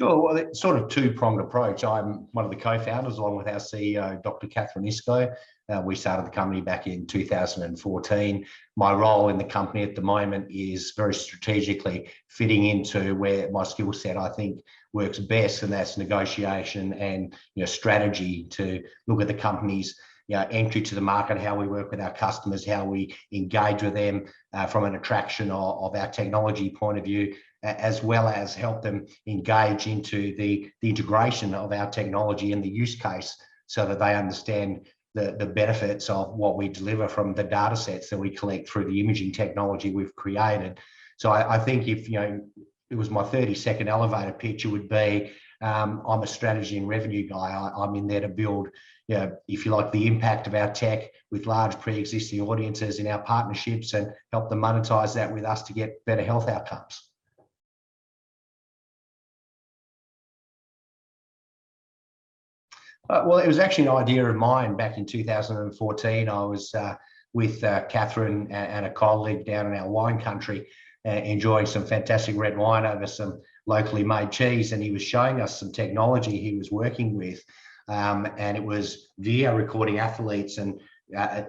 Sure. Well, it's sort of two-pronged approach. I'm one of the co-founders, along with our CEO, Dr. Catherine Isco. We started the company back in 2014. My role in the company at the moment is very strategically fitting into where my skill set, I think, works best, and that's negotiation and strategy to look at the company's entry to the market, how we work with our customers, how we engage with them from an attraction of our technology point of view, as well as help them engage into the integration of our technology and the use case so that they understand the benefits of what we deliver from the data sets that we collect through the imaging technology we've created. So I think if it was my 30-second elevator pitch, it would be I'm a strategy and revenue guy. I'm in there to build, if you like, the impact of our tech with large pre-existing audiences in our partnerships and help them monetize that with us to get better health outcomes. Well, it was actually an idea of mine back in 2014. I was with Catherine and a colleague down in our wine country, enjoying some fantastic red wine over some locally made cheese, and he was showing us some technology he was working with, and it was video recording athletes and,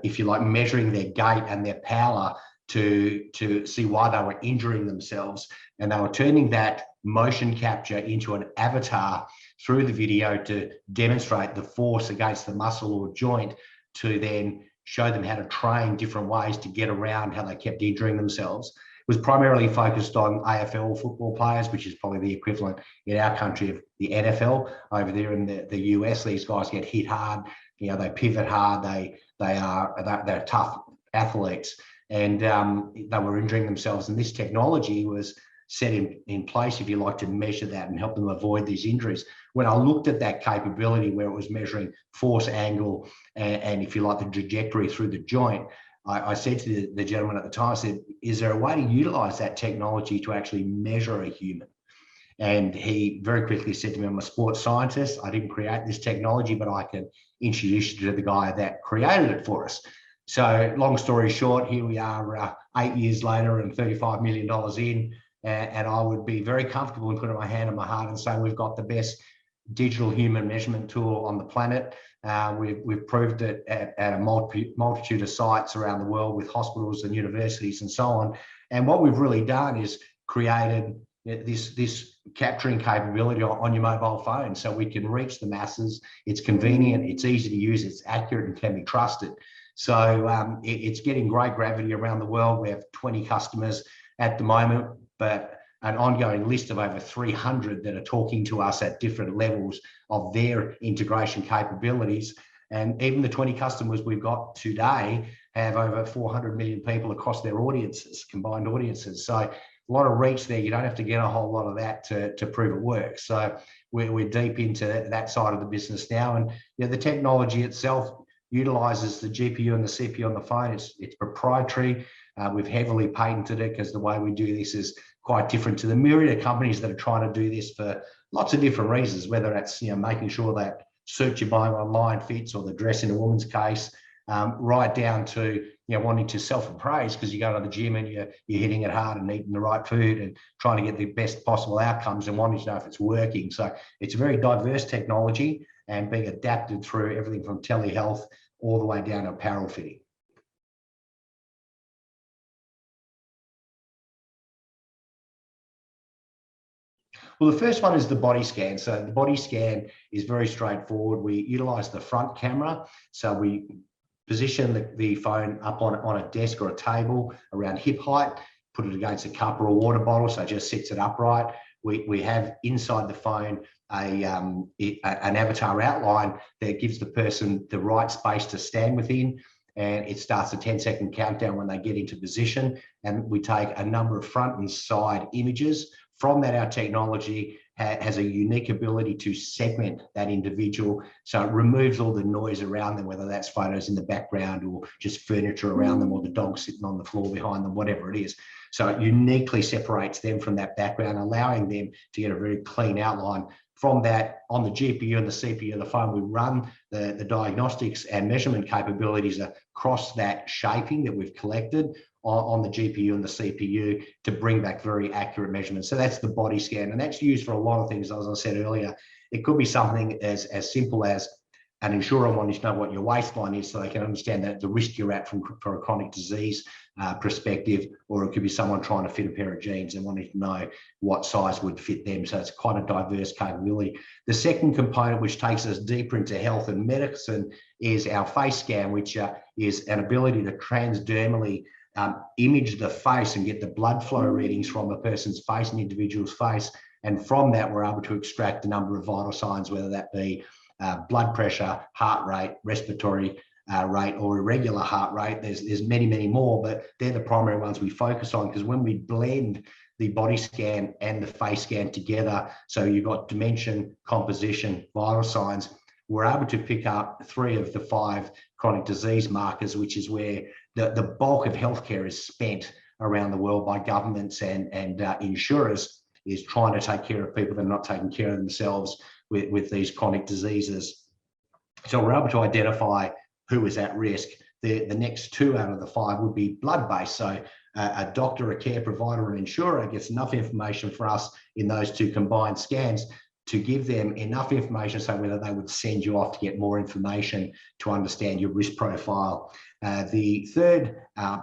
if you like, measuring their gait and their power to see why they were injuring themselves, and they were turning that motion capture into an avatar through the video to demonstrate the force against the muscle or joint, to then show them how to train different ways to get around how they kept injuring themselves. It was primarily focused on AFL football players, which is probably the equivalent in our country of the NFL. Over there in the US, these guys get hit hard, they pivot hard, they're tough athletes, and they were injuring themselves. And this technology was set in place, if you like, to measure that and help them avoid these injuries. When I looked at that capability where it was measuring force, angle, and if you like, the trajectory through the joint, I said to the gentleman at the time, I said, is there a way to utilize that technology to actually measure a human? And he very quickly said to me, I'm a sports scientist. I didn't create this technology, but I can introduce you to the guy that created it for us. So long story short, here we are 8 years later and $35 million in. And I would be very comfortable in putting my hand on my heart and saying we've got the best digital human measurement tool on the planet. We've proved it at a multitude of sites around the world with hospitals and universities and so on. And what we've really done is created this capturing capability on your mobile phone, so we can reach the masses. It's convenient, it's easy to use, it's accurate and can be trusted. So it's getting great gravity around the world. We have 20 customers at the moment, but an ongoing list of over 300 that are talking to us at different levels of their integration capabilities. And even the 20 customers we've got today have over 400 million people across their audiences, combined audiences. So a lot of reach there. You don't have to get a whole lot of that to prove it works. So we're deep into that side of the business now. And the technology itself utilizes the GPU and the CPU on the phone. It's proprietary. We've heavily patented it because the way we do this is quite different to the myriad of companies that are trying to do this for lots of different reasons, whether that's making sure that suit you're buying online fits, or the dress in a woman's case, right down to wanting to self-appraise because you go to the gym and you're hitting it hard and eating the right food and trying to get the best possible outcomes and wanting to know if it's working. So it's a very diverse technology and being adapted through everything from telehealth all the way down to apparel fitting. Well, the first one is the body scan. So the body scan is very straightforward. We utilize the front camera. So we position the phone up on a desk or a table around hip height, put it against a cup or a water bottle, so it just sits it upright. We have inside the phone an avatar outline that gives the person the right space to stand within, and it starts a 10-second countdown when they get into position. And we take a number of front and side images. From that, our technology has a unique ability to segment that individual. So it removes all the noise around them, whether that's photos in the background or just furniture around them or the dog sitting on the floor behind them, whatever it is. So it uniquely separates them from that background, allowing them to get a very clean outline. From that, on the GPU and the CPU of the phone, we run the diagnostics and measurement capabilities across that shaping that we've collected on the GPU and the CPU to bring back very accurate measurements. So that's the body scan, and that's used for a lot of things. As I said earlier, it could be something as simple as an insurer wanting to know what your waistline is so they can understand that the risk you're at for a chronic disease perspective, or it could be someone trying to fit a pair of jeans and wanting to know what size would fit them. So it's quite a diverse capability. The second component, which takes us deeper into health and medicine, is our face scan, which is an ability to transdermally image the face and get the blood flow readings from a person's face, an individual's face. And from that, we're able to extract a number of vital signs, whether that be blood pressure, heart rate, respiratory rate, or irregular heart rate. There's many, many more, but they're the primary ones we focus on, because when we blend the body scan and the face scan together, so you've got dimension, composition, vital signs, we're able to pick up 3 of the 5 chronic disease markers, which is where the bulk of healthcare is spent around the world by governments and insurers, is trying to take care of people that are not taking care of themselves with these chronic diseases. So we're able to identify who is at risk. The next 2 out of the 5 would be blood-based. So a doctor, a care provider, an insurer gets enough information for us in those 2 combined scans to give them enough information so whether they would send you off to get more information to understand your risk profile. The third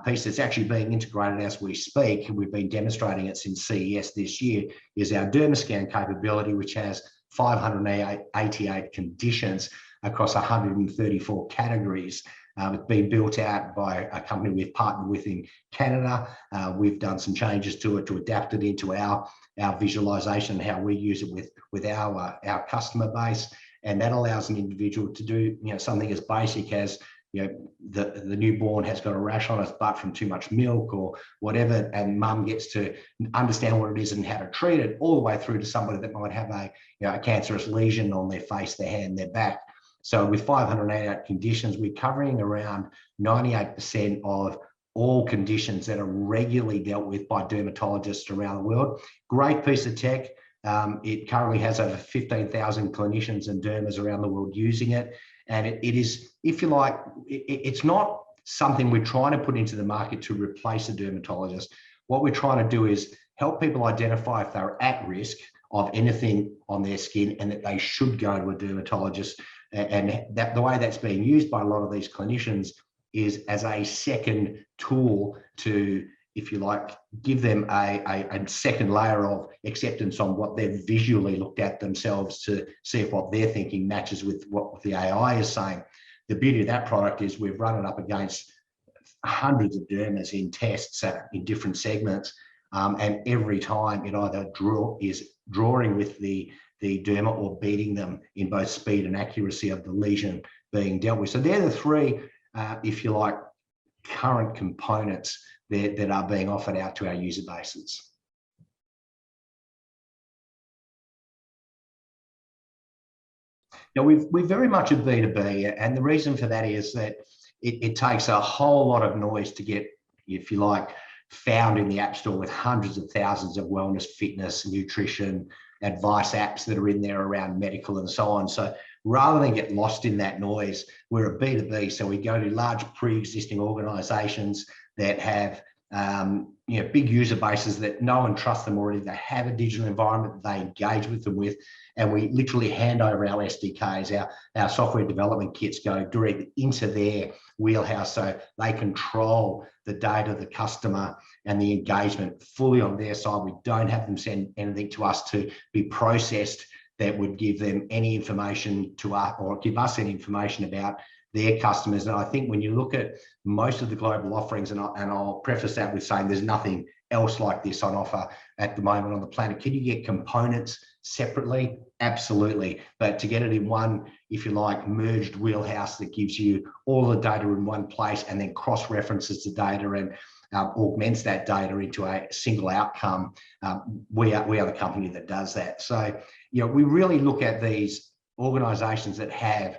piece that's actually being integrated as we speak, and we've been demonstrating it since CES this year, is our DermaScan capability, which has 588 conditions across 134 categories. It's been built out by a company we've partnered with in Canada. We've done some changes to it to adapt it into our visualization, how we use it with our customer base. And that allows an individual to do something as basic as the newborn has got a rash on its butt from too much milk or whatever, and mum gets to understand what it is and how to treat it, all the way through to somebody that might have a cancerous lesion on their face, their hand, their back. So with 588 conditions, we're covering around 98% of all conditions that are regularly dealt with by dermatologists around the world. Great piece of tech. It currently has over 15,000 clinicians and dermas around the world using it. And it is, if you like, it's not something we're trying to put into the market to replace a dermatologist. What we're trying to do is help people identify if they're at risk of anything on their skin and that they should go to a dermatologist. And that the way that's being used by a lot of these clinicians is as a second tool to, if you like, give them a second layer of acceptance on what they've visually looked at themselves to see if what they're thinking matches with what the AI is saying. The beauty of that product is we've run it up against hundreds of dermas in tests in different segments. And every time it either is drawing with the derma or beating them in both speed and accuracy of the lesion being dealt with. So they're the 3, if you like, current components that are being offered out to our user bases. Now, we're very much a B2B, and the reason for that is that it takes a whole lot of noise to get, if you like, found in the App Store with hundreds of thousands of wellness, fitness, nutrition, advice apps that are in there around medical and so on. So rather than get lost in that noise, we're a B2B. So we go to large pre-existing organizations that have big user bases that know and trust them already. They have a digital environment that they engage with them with, and we literally hand over our SDKs, our software development kits go directly into their wheelhouse, so they control the data, the customer, and the engagement fully on their side. We don't have them send anything to us to be processed that would give them any information to us or give us any information about their customers. And I think when you look at most of the global offerings, and I'll preface that with saying there's nothing else like this on offer at the moment on the planet. Can you get components separately? Absolutely. But to get it in one, if you like, merged wheelhouse that gives you all the data in one place and then cross-references the data and augments that data into a single outcome, we are the company that does that. So, we really look at these organizations that have,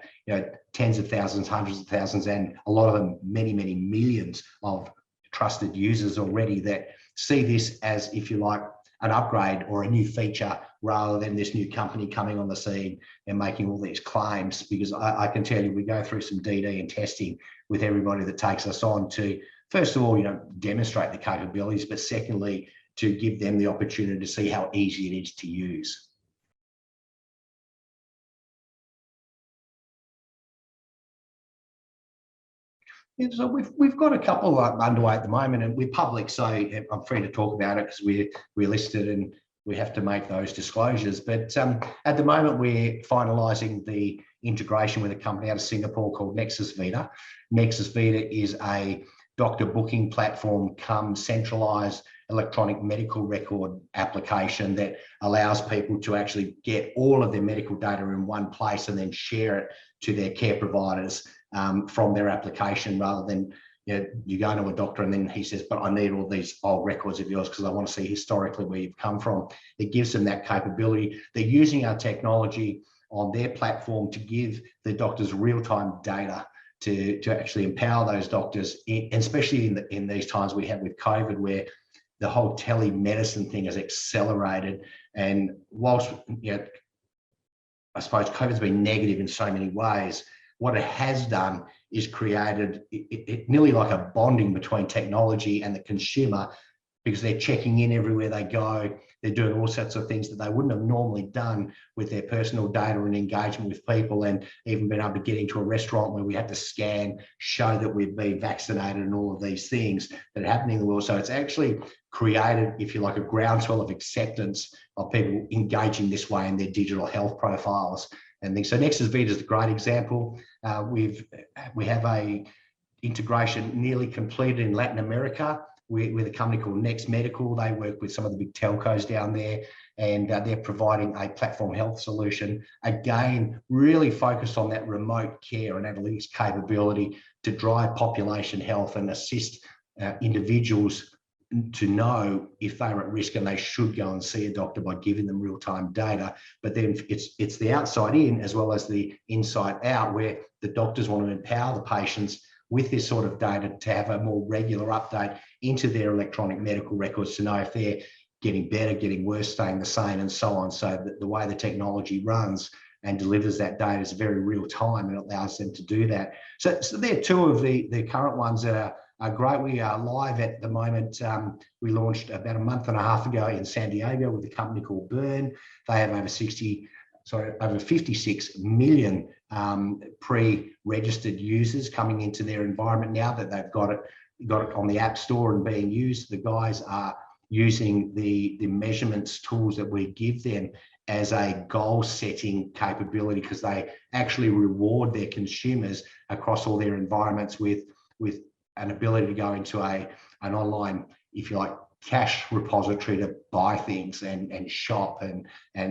tens of thousands, hundreds of thousands, and a lot of them many, many millions of trusted users already that see this as, if you like, an upgrade or a new feature rather than this new company coming on the scene and making all these claims. Because I can tell you, we go through some DD and testing with everybody that takes us on to first of all, demonstrate the capabilities, but secondly, to give them the opportunity to see how easy it is to use. Yeah, so we've got a couple underway at the moment, and we're public, so I'm free to talk about it because we're listed and we have to make those disclosures. But at the moment, we're finalising the integration with a company out of Singapore called Nexus Vita. Nexus Vita is a doctor booking platform come centralised electronic medical record application that allows people to actually get all of their medical data in one place and then share it to their care providers from their application, rather than you go to a doctor and then he says, but I need all these old records of yours because I want to see historically where you've come from. It gives them that capability. They're using our technology on their platform to give the doctors real-time data to actually empower those doctors, and especially in these times we have with COVID, where the whole telemedicine thing has accelerated. And whilst I suppose COVID's been negative in so many ways, what it has done is created it nearly like a bonding between technology and the consumer, because they're checking in everywhere they go. They're doing all sorts of things that they wouldn't have normally done with their personal data and engagement with people, and even been able to get into a restaurant where we have to scan, show that we've been vaccinated and all of these things that are happening in the world. So it's actually created, if you like, a groundswell of acceptance of people engaging this way in their digital health profiles and things. So Nexus Vita is a great example. We have a integration nearly completed in Latin America with a company called Next Medical. They work with some of the big telcos down there, and they're providing a platform health solution, again, really focused on that remote care and analytics capability to drive population health and assist individuals to know if they're at risk and they should go and see a doctor by giving them real-time data. But then it's the outside in as well as the inside out, where the doctors want to empower the patients with this sort of data to have a more regular update into their electronic medical records to know if they're getting better, getting worse, staying the same, and so on. So that the way the technology runs and delivers that data is very real time, and it allows them to do that. So they're two of the current ones that are great. We are live at the moment. We launched about a month and a half ago in San Diego with a company called Burn. They have over 56 million pre-registered users coming into their environment now that they've got it on the App Store and being used. The guys are using the measurements tools that we give them as a goal-setting capability, because they actually reward their consumers across all their environments with an ability to go into an online, if you like, cash repository to buy things and shop, and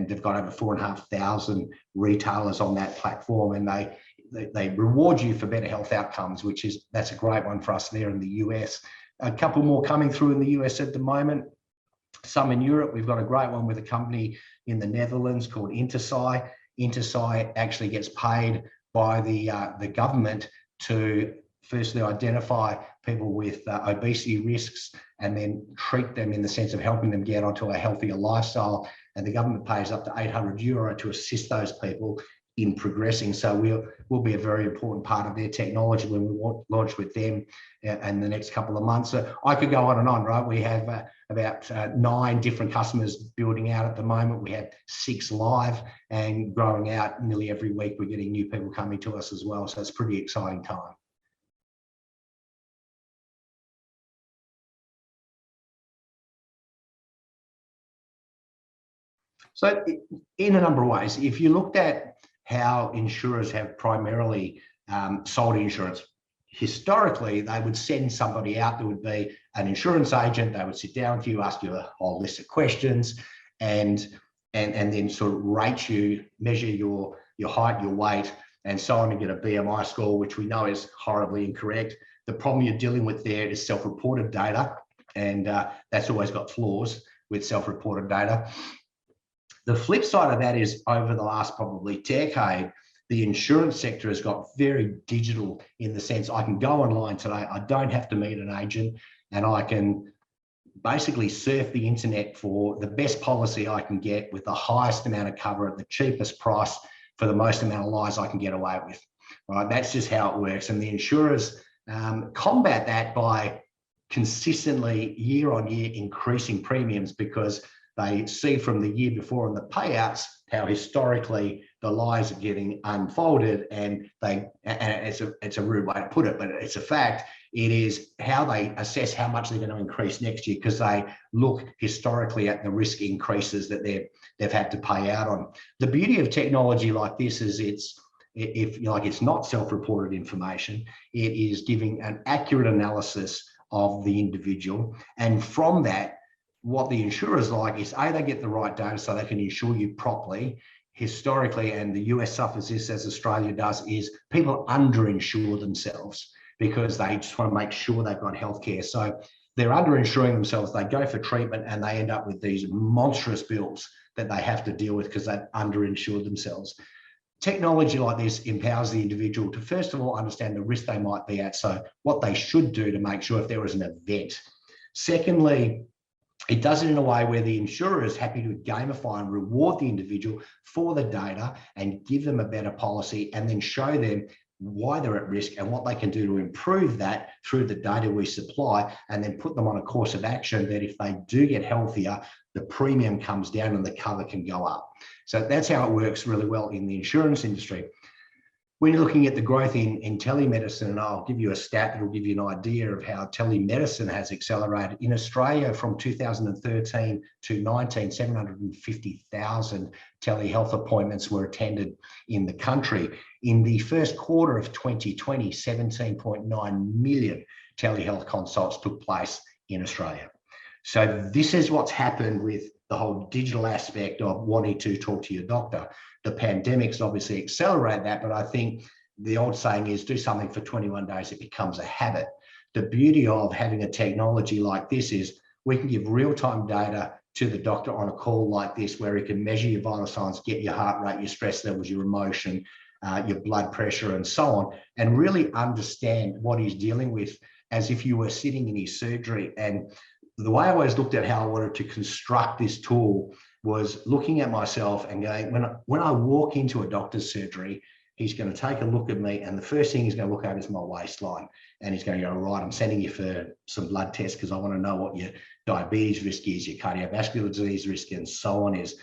they've got over 4,500 retailers on that platform, and they reward you for better health outcomes, that's a great one for us there in the US. A couple more coming through in the US at the moment, some in Europe. We've got a great one with a company in the Netherlands called Intersi. Intersi actually gets paid by the government to firstly identify people with obesity risks and then treat them in the sense of helping them get onto a healthier lifestyle. And the government pays up to €800 to assist those people in progressing. So we'll be a very important part of their technology when we launch with them in the next couple of months. So I could go on and on, right? We have about 9 different customers building out at the moment. We have 6 live and growing out nearly every week. We're getting new people coming to us as well. So it's a pretty exciting time. So in a number of ways, if you looked at how insurers have primarily sold insurance, historically, they would send somebody out. There would be an insurance agent. They would sit down with you, ask you a whole list of questions, and then sort of rate you, measure your height, your weight, and so on, and get a BMI score, which we know is horribly incorrect. The problem you're dealing with there is self-reported data, and that's always got flaws with self-reported data. The flip side of that is, over the last probably decade, the insurance sector has got very digital, in the sense I can go online today. I don't have to meet an agent, and I can basically surf the internet for the best policy I can get with the highest amount of cover at the cheapest price for the most amount of lives I can get away with. Right? That's just how it works. And the insurers combat that by consistently year on year increasing premiums because they see from the year before on the payouts how historically the lies are getting unfolded, and it's a rude way to put it, but it's a fact. It is how they assess how much they're going to increase next year, because they look historically at the risk increases that they've had to pay out on. The beauty of technology like this is it's not self-reported information. It is giving an accurate analysis of the individual, and from that, what the insurers like is they get the right data so they can insure you properly. Historically, and the US suffers this as Australia does, is people underinsure themselves because they just want to make sure they've got healthcare. So they're underinsuring themselves. They go for treatment and they end up with these monstrous bills that they have to deal with because they've underinsured themselves. Technology like this empowers the individual to, first of all, understand the risk they might be at, so what they should do to make sure if there was an event. Secondly, it does it in a way where the insurer is happy to gamify and reward the individual for the data and give them a better policy, and then show them why they're at risk and what they can do to improve that through the data we supply, and then put them on a course of action that if they do get healthier, the premium comes down and the cover can go up. So that's how it works really well in the insurance industry. When you're looking at the growth in telemedicine, and I'll give you a stat that will give you an idea of how telemedicine has accelerated. In Australia, from 2013 to 19, 750,000 telehealth appointments were attended in the country. In the first quarter of 2020, 17.9 million telehealth consults took place in Australia. So this is what's happened with the whole digital aspect of wanting to talk to your doctor. The pandemic's obviously accelerated that, but I think the old saying is do something for 21 days, it becomes a habit. The beauty of having a technology like this is we can give real-time data to the doctor on a call like this, where he can measure your vital signs, get your heart rate, your stress levels, your emotion, your blood pressure, and so on, and really understand what he's dealing with as if you were sitting in his surgery. And the way I always looked at how I wanted to construct this tool was looking at myself and going, when I walk into a doctor's surgery, he's going to take a look at me, and the first thing he's going to look at is my waistline, and he's going to go, right, I'm sending you for some blood tests because I want to know what your diabetes risk is, your cardiovascular disease risk, and so on is.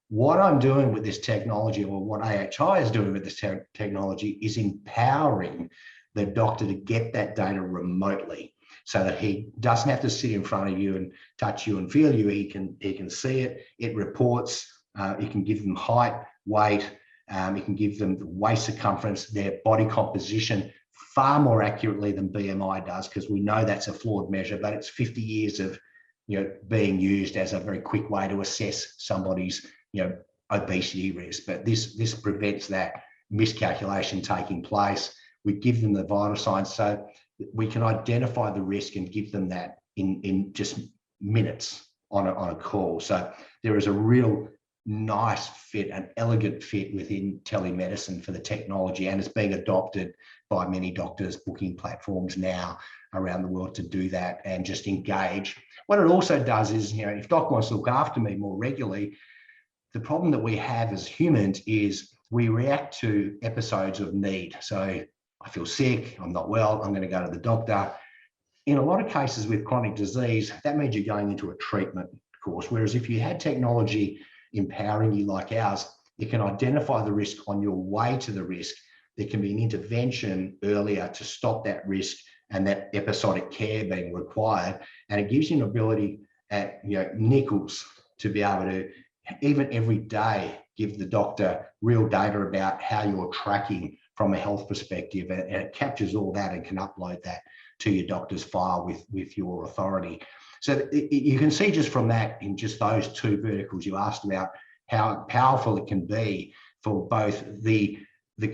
What I'm doing with this technology, or what AHI is doing with this technology, is empowering the doctor to get that data remotely, so that he doesn't have to sit in front of you and touch you and feel you. He can see it. It reports. It can give them height, weight. It can give them the waist circumference, their body composition, far more accurately than BMI does, because we know that's a flawed measure. But it's 50 years of being used as a very quick way to assess somebody's obesity risk. But this prevents that miscalculation taking place. We give them the vital signs, so we can identify the risk and give them that in just minutes on a call. So there is a real nice fit, an elegant fit within telemedicine for the technology, and it's being adopted by many doctors, booking platforms now around the world to do that and just engage. What it also does is, if doc wants to look after me more regularly, the problem that we have as humans is we react to episodes of need. So I feel sick, I'm not well, I'm going to go to the doctor. In a lot of cases with chronic disease, that means you're going into a treatment course. Whereas if you had technology empowering you like ours, it can identify the risk on your way to the risk. There can be an intervention earlier to stop that risk and that episodic care being required. And it gives you an ability at nickels to be able to, even every day, give the doctor real data about how you're tracking from a health perspective, and it captures all that and can upload that to your doctor's file with your authority. So you can see just from that, in just those two verticals you asked about, how powerful it can be for both the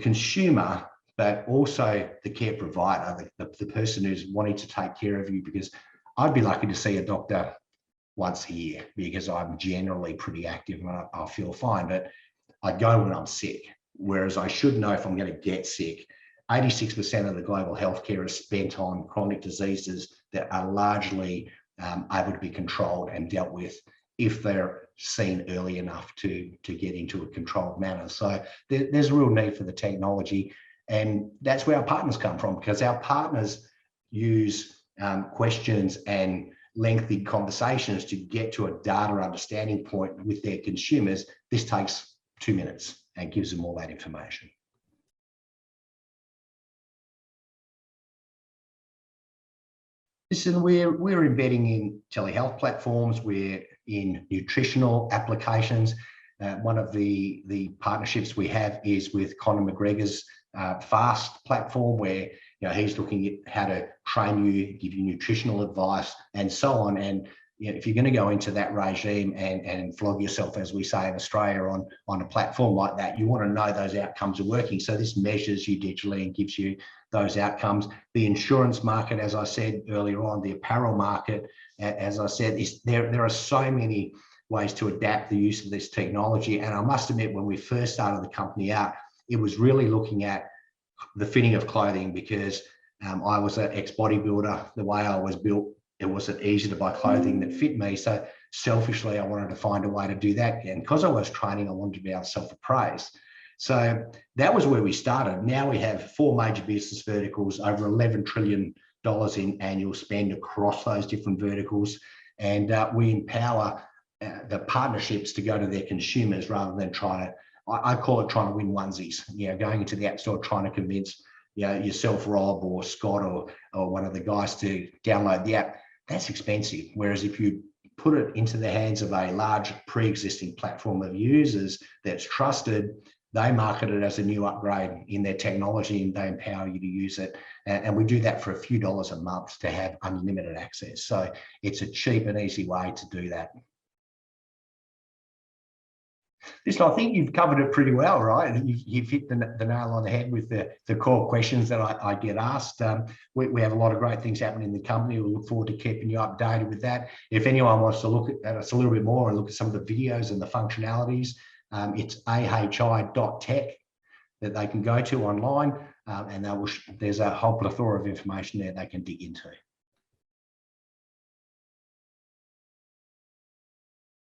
consumer, but also the care provider, the person who's wanting to take care of you. Because I'd be lucky to see a doctor once a year because I'm generally pretty active and I feel fine, but I go when I'm sick. Whereas I should know if I'm going to get sick. 86% of the global healthcare is spent on chronic diseases that are largely able to be controlled and dealt with if they're seen early enough to get into a controlled manner. So there's a real need for the technology, and that's where our partners come from, because our partners use questions and lengthy conversations to get to a data understanding point with their consumers. This takes 2 minutes and gives them all that information. Listen, we're embedding in telehealth platforms, we're in nutritional applications. One of the partnerships we have is with Conor McGregor's FAST platform, where he's looking at how to train you, give you nutritional advice, and so on. And if you're going to go into that regime and flog yourself, as we say in Australia, on a platform like that, you want to know those outcomes are working. So this measures you digitally and gives you those outcomes. The insurance market, as I said earlier on, the apparel market, as I said, there are so many ways to adapt the use of this technology. And I must admit, when we first started the company out, it was really looking at the fitting of clothing, because I was an ex-bodybuilder. The way I was built, it wasn't easy to buy clothing that fit me. So selfishly, I wanted to find a way to do that. And because I was training, I wanted to be able to self-appraise. So that was where we started. Now we have 4 major business verticals, over $11 trillion in annual spend across those different verticals. And we empower the partnerships to go to their consumers rather than trying to, I call it trying to win onesies, going into the app store, trying to convince yourself, Rob or Scott or one of the guys to download the app. That's expensive. Whereas if you put it into the hands of a large pre-existing platform of users that's trusted, they market it as a new upgrade in their technology and they empower you to use it. And we do that for a few dollars a month to have unlimited access. So it's a cheap and easy way to do that. Listen, I think you've covered it pretty well, right? You've hit the nail on the head with the core questions that I get asked. We have a lot of great things happening in the company. We look forward to keeping you updated with that. If anyone wants to look at us a little bit more and look at some of the videos and the functionalities, it's ahi.tech that they can go to online, and there's a whole plethora of information there they can dig into.